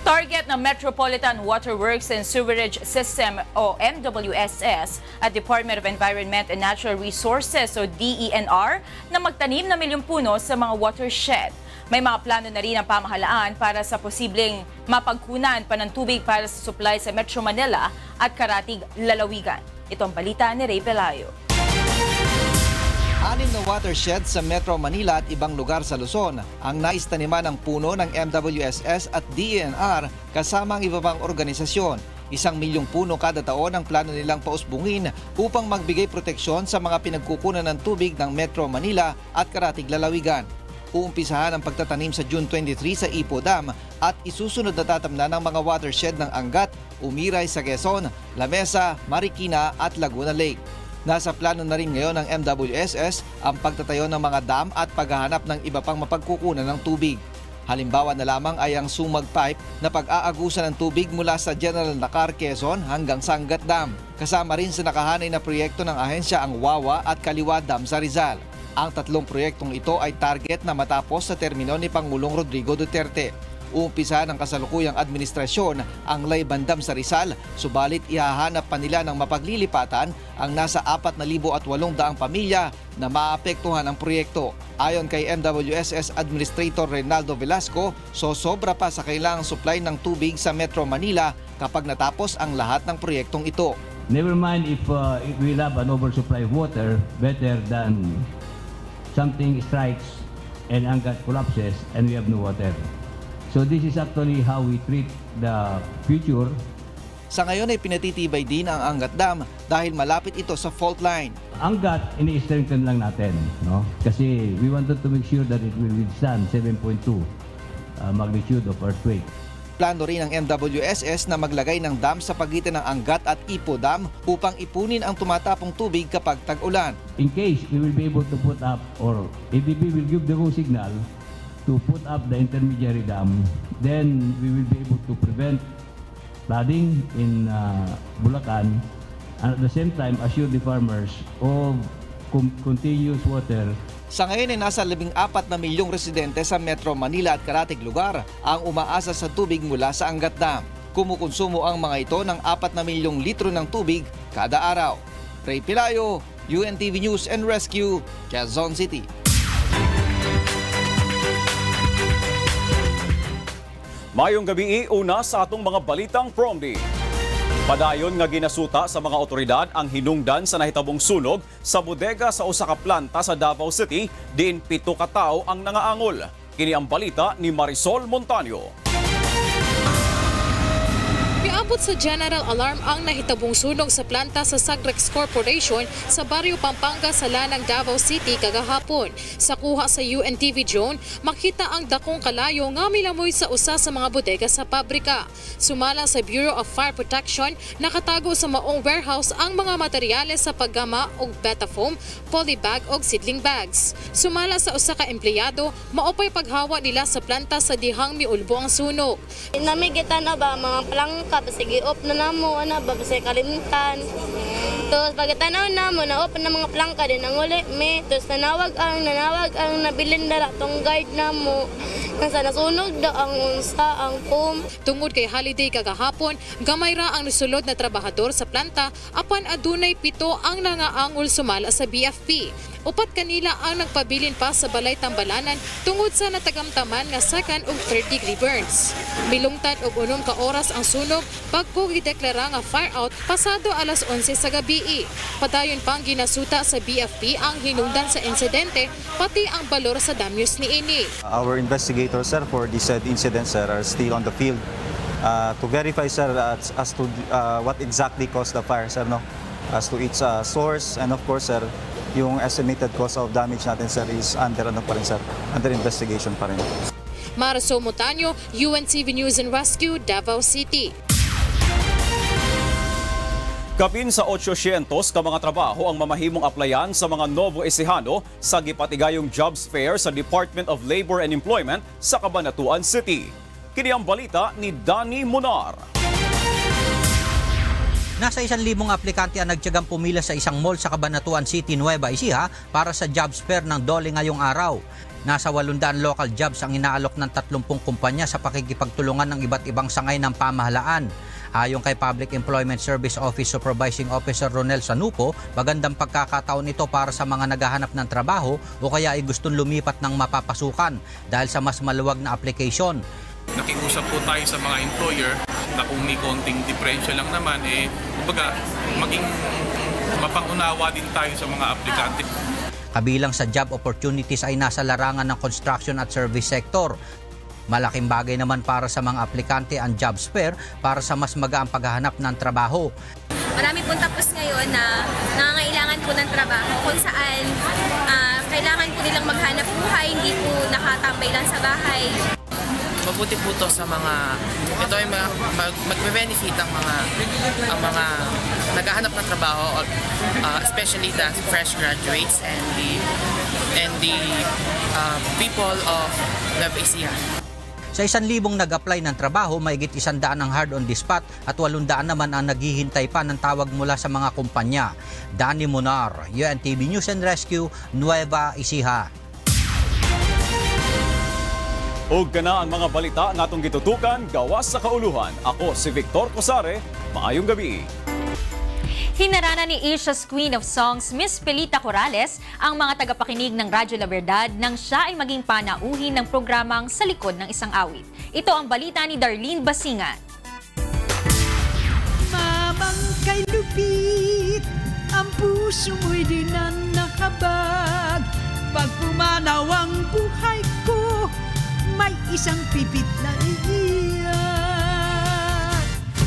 Target ng Metropolitan Water Works and Sewerage System o MWSS at Department of Environment and Natural Resources o DENR na magtanim na milyong puno sa mga watershed. May mga plano na rin ang pamahalaan para sa posibleng mapagkunan pa ng tubig para sa supply sa Metro Manila at Karatig, Lalawigan. Ito ang balita ni Ray Pelayo. 6 na watershed sa Metro Manila at ibang lugar sa Luzon ang naistaniman ng puno ng MWSS at DENR kasama ang iba pang organisasyon. 1 milyong puno kada taon ang plano nilang pausbungin upang magbigay proteksyon sa mga pinagkukunan ng tubig ng Metro Manila at Karatig, Lalawigan. Uumpisahan ang pagtatanim sa June 23 sa Ipo Dam at isusunod na tatamnan ng mga watershed ng Angat, Umiray sa Quezon, Lamesa, Marikina at Laguna Lake. Nasa plano na rin ngayon ng MWSS ang pagtatayo ng mga dam at paghahanap ng iba pang mapagkukunan ng tubig. Halimbawa na lamang ay ang Sumag Pipe na pag-aagusan ng tubig mula sa General Nakar, Quezon hanggang sa Angat Dam. Kasama rin sa nakahanay na proyekto ng ahensya ang Wawa at Kaliwa Dam sa Rizal. Ang 3 proyektong ito ay target na matapos sa termino ni Pangulong Rodrigo Duterte. Uumpisa ng kasalukuyang administrasyon ang Layban Dam sa Rizal, subalit ihahanap pa nila ng mapaglilipatan ang nasa 4,800 pamilya na maapektuhan ng proyekto. Ayon kay MWSS Administrator Reynaldo Velasco, sobra pa sa kailangang supply ng tubig sa Metro Manila kapag natapos ang lahat ng proyektong ito. Never mind if we have an oversupply of water, better than something strikes and Angat collapses and we have no water. So this is actually how we treat the future. Sa ngayon ay pinatitibay din ang Angat Dam dahil malapit ito sa fault line. Angat, ini-strengthen lang natin, no? Kasi we wanted to make sure that it will withstand 7.2 magnitude of earthquake. Plano rin ng MWSS na maglagay ng dam sa pagitan ng Angat at Ipo Dam upang ipunin ang tumatapong tubig kapag tag-ulan. In case we will be able to put up or ADB will give the go signal to put up the intermediary dam, then we will be able to prevent flooding in Bulacan and at the same time assure the farmers of continuous water. Sa ngayon ay nasa 14 na milyong residente sa Metro Manila at Karatig lugar ang umaasa sa tubig mula sa Angat Dam. Kumukonsumo ang mga ito ng 4 na milyong litro ng tubig kada araw. Ray Pelayo, UNTV News and Rescue, Quezon City. Mayong gabi, una sa atong mga balitang Promdi. Padayon nga ginasuta sa mga otoridad ang hinungdan sa nahitabong sunog sa bodega sa usa ka planta sa Davao City, diin 7 ka tawo ang nangaangol. Kini ang balita ni Marisol Montaño. Piabot sa general alarm ang nahitabong sunog sa planta sa Sagrex Corporation sa Barrio Pampanga sa Lanang, Davao City kagahapon. Sa kuha sa UNTV drone, makita ang dakong kalayo nga milamoy sa usa sa mga bodega sa pabrika. Sumala sa Bureau of Fire Protection, nakatago sa maong warehouse ang mga materyales sa paggama og Betafoam, polybag og seedling bags. Sumala sa usa ka empleyado, maopay paghawa nila sa planta sa dihang miulbo ang sunog. Namigitan na ba mga plangka, basig i-off na namo, basig kalimtan. Tapos pagkatanaw na mo, na-open na mga plangka din, nanguli me. Tapos nanawag ang nabilin na tong guard na mo. Nasa nasunog na ang unsa, ang foam. Tungod kay holiday kagahapon, gamay ra ang nasulod na trabahador sa planta, apan adunay 7 ang nangaangol sumala sa BFP. Upat kanila ang nagpabilin pa sa balay tambalanan tungod sa natagamtaman nga 2nd ug 3rd degree burns. Milungtad og 6 ka oras ang sunog pagko gideklara nga fire out pasado alas 11 sa gabi. Padayon pang ginasuta sa BFP ang hinungdan sa insidente pati ang balor sa damyos niini. Our investigators, sir, for this incident, sir, are still on the field to verify, sir, as to what exactly caused the fire, sir, no? As to its source, and of course, sir, yung estimated cause of damage natin, sir, is under investigation pa rin. Marso Motanyo, UNTV News and Rescue, Davao City. Kapin sa 800 ka mga trabaho ang mamahimong applyan sa mga Novo Ecijano sa gipatigayong jobs fair sa Department of Labor and Employment sa Cabanatuan City. Kini ang balita ni Danny Munar. Nasa 1,000 aplikante ang nagtiyagang pumila sa isang mall sa Cabanatuan City, Nueva Ecija para sa jobs fair ng DOLE ngayong araw. Nasa 800 local jobs ang inaalok ng 30 kumpanya sa pakikipagtulungan ng iba't ibang sangay ng pamahalaan. Ayon kay Public Employment Service Office Supervising Officer Ronel Sanuco, magandang pagkakataon ito para sa mga naghahanap ng trabaho o kaya ay gustong lumipat ng mapapasukan dahil sa mas maluwag na application. Nakiusap po tayo sa mga employer na kung may konting diferensya lang naman, kumbaga, maging mapangunawa din tayo sa mga aplikante. Kabilang sa job opportunities ay nasa larangan ng construction at service sector. Malaking bagay naman para sa mga aplikante ang jobs fair para sa mas magaang paghahanap ng trabaho. Marami pong tapos ngayon na nangangailangan po ng trabaho kung saan kailangan po nilang maghanap buhay, hindi po nakatambay lang sa bahay. Mabuti po ito sa mga, ito ay mag-benefit ang mga naghahanap ng trabaho, especially the fresh graduates and the people of Nueva Ecija. Sa 1,000 nag-apply ng trabaho, mahigit 100 ang hard on the spot at 800 naman ang naghihintay pa ng tawag mula sa mga kumpanya. Danny Munar, UNTV News and Rescue, Nueva Ecija. Og kana ang mga balita nga atong gitutukan gawas sa kauluhan. Ako si Victor Cosare. Maayong gabi. Hinarana ni Asia's Queen of Songs, Miss Pilita Corrales, ang mga tagapakinig ng Radyo La Verdad nang siya ay maging panauhin ng programang Sa Likod ng Isang Awit. Ito ang balita ni Darlene Basingan. Mamang kay lupit, ang puso mo'y di na nakabag. Pag pumanaw ang buhay ko, may isang pipit na iiyak.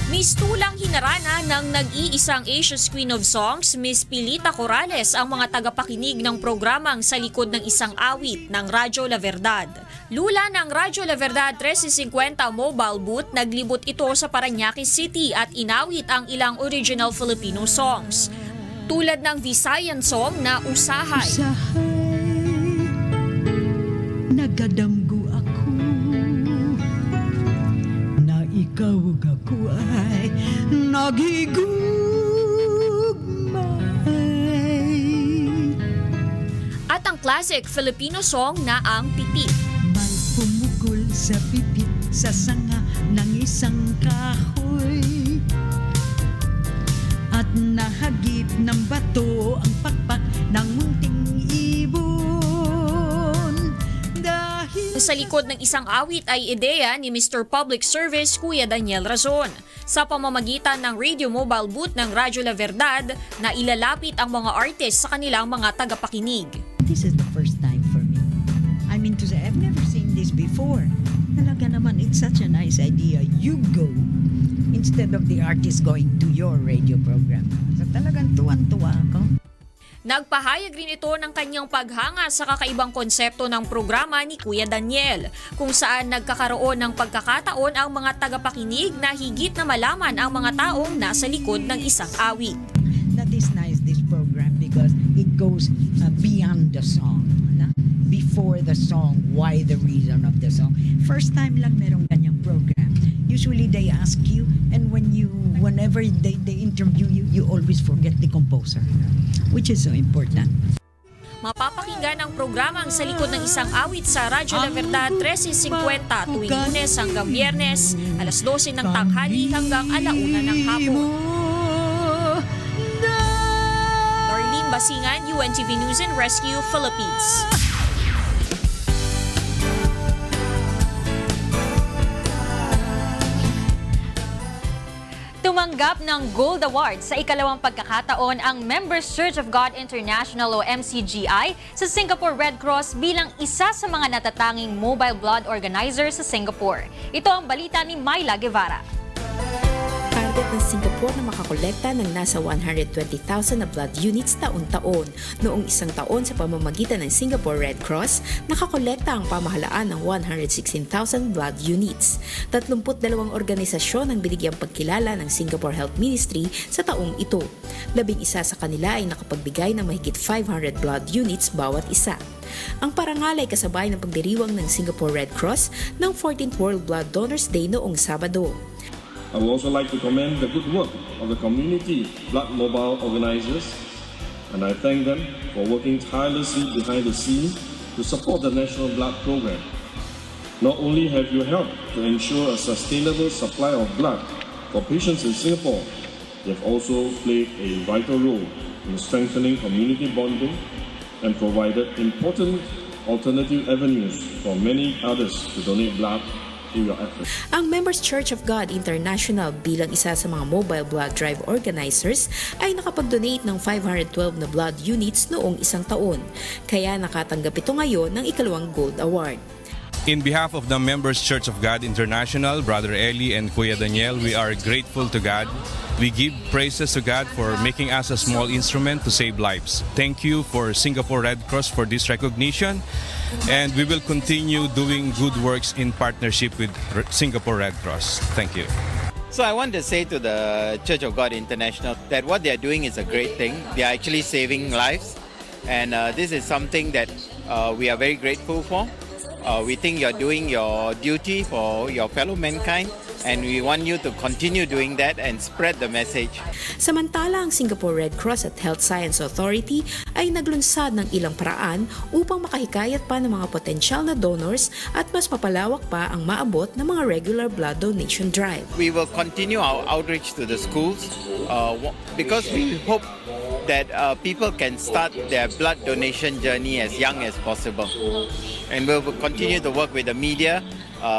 Miss Tulang hinarana ng nag-iisang Asia's Queen of Songs, Miss Pilita Corrales, ang mga tagapakinig ng programang Sa Likod ng Isang Awit ng Radyo La Verdad. Lula ng Radyo La Verdad 1350 mobile booth, naglibot ito sa Parañaque City at inawit ang ilang original Filipino songs. Tulad ng Visayan song na Usahay. Usahay, nagadamgo ako na ikaw ako ay nagigugmay. At ang classic Filipino song na Ang Pipit. May pumukol sa pipit sa sanga ng isang kahoy at nahagip ng bato ang pakpak ng munting ibon. Sa Likod ng Isang Awit ay ideya ni Mr. Public Service Kuya Daniel Razon sa pamamagitan ng radio mobile booth ng Radyo La Verdad na ilalapit ang mga artist sa kanilang mga tagapakinig. This is the first time for me. I mean to say, I've never seen this before. Talaga naman, it's such a nice idea. You go instead of the artist going to your radio program. So talagang tuwan-tuwa ako. Nagpahayag rin ito ng kanyang paghanga sa kakaibang konsepto ng programa ni Kuya Daniel, kung saan nagkakaroon ng pagkakataon ang mga tagapakinig na higit na malaman ang mga taong nasa likod ng isang awit. That is nice, this program, because it goes beyond the song. Before the song, why the reason of the song. First time lang merong ganyang program. Usually they ask you, and when you whenever they interview you, you always forget the composer, which is so important. Mapapakinggan ang programang Sa Likod ng Isang Awit sa Radyo La Verdad 13:50 tuwing Lunes hanggang Biyernes, alas 12 ng tanghali hanggang 1:00 ng hapon. Darlene Basingan, UNTV News and Rescue, Philippines. Tumanggap ng Gold Award sa ikalawang pagkakataon ang Members Church of God International o MCGI sa Singapore Red Cross bilang isa sa mga natatanging mobile blood organizer sa Singapore. Ito ang balita ni Myla Guevara. Target ng Singapore na makakolekta ng nasa 120,000 na blood units taon-taon. Noong isang taon sa pamamagitan ng Singapore Red Cross, nakakolekta ang pamahalaan ng 116,000 blood units. 32 organisasyon ang binigyang pagkilala ng Singapore Health Ministry sa taong ito. 11 sa kanila ay nakapagbigay ng mahigit 500 blood units bawat isa. Ang parangal ay kasabay ng pagdiriwang ng Singapore Red Cross ng 14th World Blood Donors Day noong Sabado. I would also like to commend the good work of the community blood mobile organizers, and I thank them for working tirelessly behind the scenes to support the National Blood Program. Not only have you helped to ensure a sustainable supply of blood for patients in Singapore, you have also played a vital role in strengthening community bonding and provided important alternative avenues for many others to donate blood. Ang Members Church of God International bilang isa sa mga mobile blood drive organizers ay nakapag-donate ng 512 na blood units noong isang taon. Kaya nakatanggap ito ngayon ng ikalawang Gold Award. In behalf of the Members Church of God International, Brother Eli and Kuya Daniel, we are grateful to God. We give praises to God for making us a small instrument to save lives. Thank you for Singapore Red Cross for this recognition, and we will continue doing good works in partnership with Singapore Red Cross. Thank you. So I want to say to the Church of God International that what they are doing is a great thing. They are actually saving lives, and this is something that we are very grateful for. We think you are doing your duty for your fellow mankind, and we want you to continue doing that and spread the message. Samantala, ang Singapore Red Cross at Health Science Authority ay naglunsad ng ilang paraan upang makahikayat pa ng mga potensyal na donors at mas mapalawak pa ang maabot ng mga regular blood donation drive. We will continue our outreach to the schools because we hope that people can start their blood donation journey as young as possible. And we will continue to work with the media,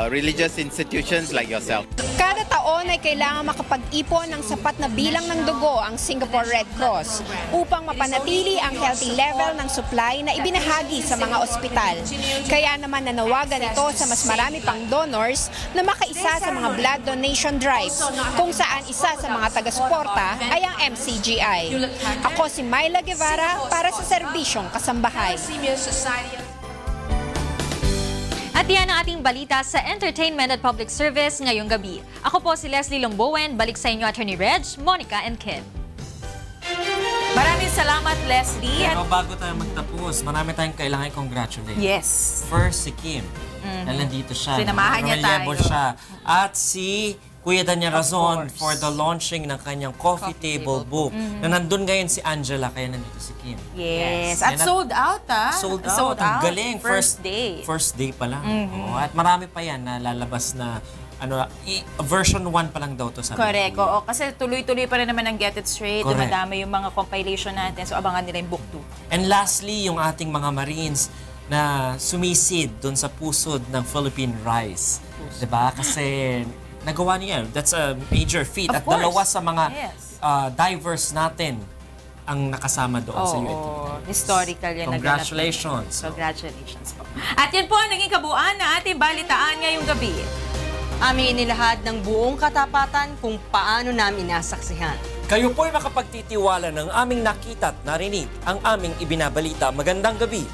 religious institutions like yourself. Kada taon ay kailangan makapag-ipon ng sapat na bilang ng dugo ang Singapore Red Cross upang mapanatili ang healthy level ng supply na ibinahagi sa mga ospital. Kaya naman nanawagan ito sa mas marami pang donors na makaisa sa mga blood donation drives, kung saan isa sa mga taga-suporta ay ang MCGI. Ako si Myla Guevara para sa Serbisyong Kasambahay. At yan ang ating balita sa entertainment at public service ngayong gabi. Ako po si Leslie Lombowen. Balik sa inyo, Attorney Reg, Monica, and Ken. Maraming salamat, Leslie. Pero bago tayo magtapos, marami tayong kailangan i-congratulate. Yes. First, si Kim. Dahil nandito siya. Sinamahan niya tayo. Siya. At si Kuya Daniel Razon for the launching ng kanyang coffee table book. Na nandun ngayon si Angela, kaya nandito si Kim. Yes. At sold out, ha? Sold out. Ang galing. First day. First day pa lang. At marami pa yan na lalabas na version 1 pa lang daw to sabi. Correct. Oo, kasi tuloy-tuloy pa rin naman ang Get It Straight. Dumadami yung mga compilation natin. So abangan nila yung book 2. And lastly, yung ating mga Marines na sumisid doon sa pusod ng Philippine Rise. Diba? Kasi nagawa niya. That's a major feat. At dalawa sa mga divers natin ang nakasama doon sa UNTV. Historical yan. Congratulations. Congratulations po. At yan po ang naging kabuuan na ating balitaan ngayong gabi. Aming inilahad ng buong katapatan kung paano namin nasaksihan. Kayo po'y makapagtitiwala ng aming nakita at narinig ang aming ibinabalita. Magandang gabi.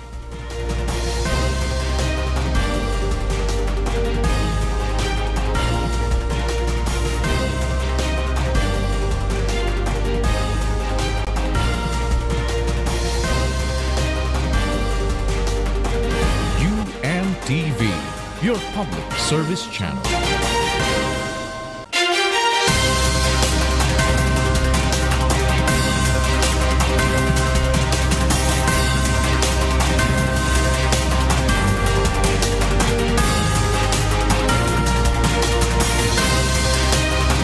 UNTV, your public service channel.